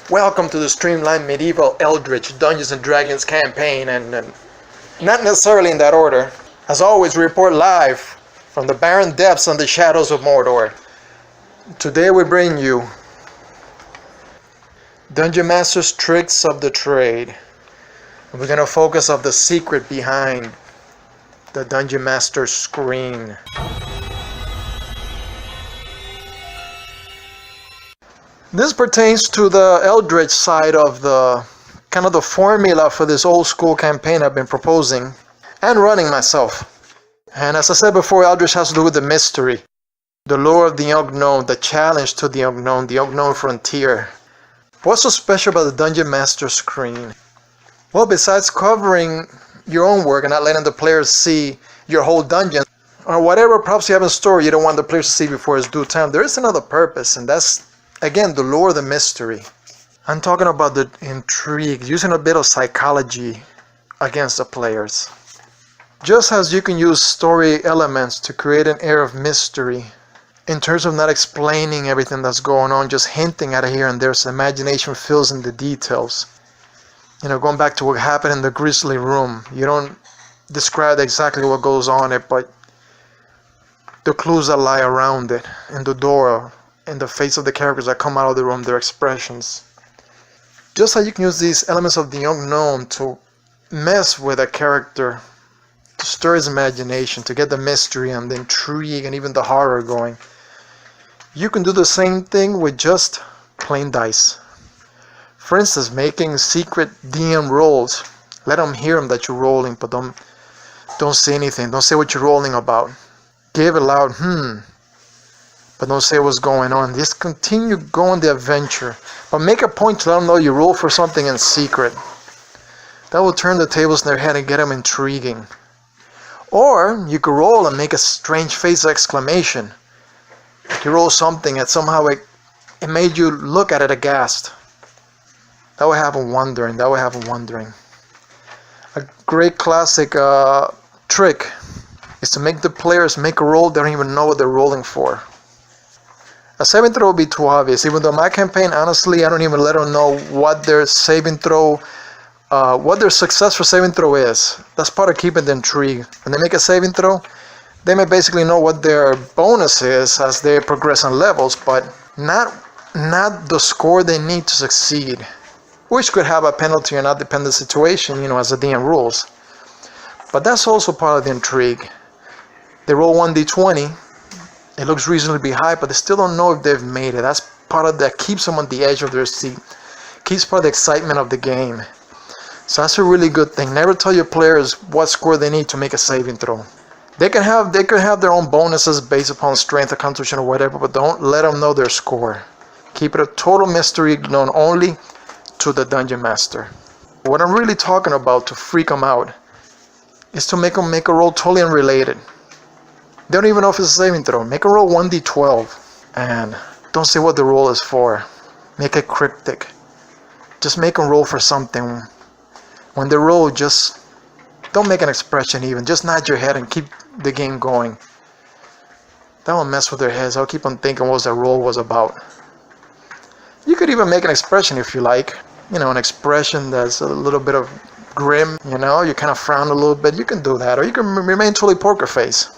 Welcome to the Streamlined Medieval Eldritch Dungeons & Dragons campaign, and not necessarily in that order. As always, we report live from the barren depths and the shadows of Mordor. Today we bring you Dungeon Master's Tricks of the Trade. And we're going to focus on the secret behind the Dungeon Master's screen. This pertains to the Eldritch side of the kind of the formula for this old school campaign I've been proposing and running myself. And as I said before, Eldritch has to do with the mystery, the lure of the unknown, the challenge to the unknown frontier. What's so special about the Dungeon Master screen? Well, besides covering your own work and not letting the players see your whole dungeon, or whatever props you have in store you don't want the players to see before it's due time, there is another purpose, and that's, again, the lure, the mystery. I'm talking about the intrigue, using a bit of psychology against the players. Just as you can use story elements to create an air of mystery, in terms of not explaining everything that's going on, just hinting at it here and there so imagination fills in the details. You know, going back to what happened in the Grizzly Room, you don't describe exactly what goes on it, but the clues that lie around it, in the door, in the face of the characters that come out of the room, their expressions. Just like you can use these elements of the unknown to mess with a character, to stir his imagination, to get the mystery and the intrigue and even the horror going, you can do the same thing with just plain dice. For instance, making secret DM rolls. Let them hear them that you're rolling, but don't say anything. Don't say what you're rolling about. Give it loud, but don't say what's going on. Just continue going the adventure, but make a point to let them know you roll for something in secret. That will turn the tables in their head and get them intriguing. Or you could roll and make a strange face of exclamation. You roll something and somehow it made you look at it aghast. That will have them wondering. A great classic trick is to make the players make a roll they don't even know what they're rolling for. A saving throw would be too obvious. Even though my campaign, honestly, I don't even let them know what their saving throw, what their successful saving throw is. That's part of keeping the intrigue. When they make a saving throw, they may basically know what their bonus is as they progress on levels, but not the score they need to succeed, which could have a penalty or not dependent situation, as the DM rules. But that's also part of the intrigue. They roll 1d20. It looks reasonably high, but they still don't know if they've made it. That's part of that keeps them on the edge of their seat. Keeps part of the excitement of the game. So that's a really good thing. Never tell your players what score they need to make a saving throw. They can have their own bonuses based upon strength or constitution or whatever, but don't let them know their score. Keep it a total mystery known only to the Dungeon Master. What I'm really talking about to freak them out is to make them make a roll totally unrelated. They don't even know if it's a saving throw. Make a roll 1d12 and don't say what the roll is for. Make it cryptic. Just make them roll for something. When they roll, just don't make an expression even. Just nod your head and keep the game going. That will mess with their heads. I'll keep on thinking what that roll was about. You could even make an expression if you like. An expression that's a little bit of grim. You kind of frown a little bit. You can do that. Or you can remain totally poker face.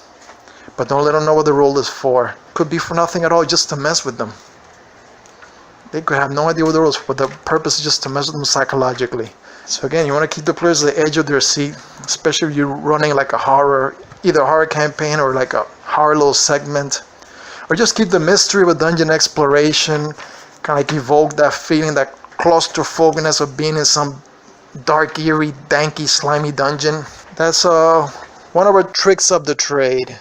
But don't let them know what the roll is for. Could be for nothing at all, just to mess with them. They could have no idea what the roll is for, but the purpose is just to mess with them psychologically. So again, you want to keep the players at the edge of their seat, especially if you're running like either a horror campaign or like a horror little segment. Or just keep the mystery of dungeon exploration, kind of like evoke that feeling, that claustrophobia of being in some dark, eerie, danky, slimy dungeon. That's one of our tricks of the trade.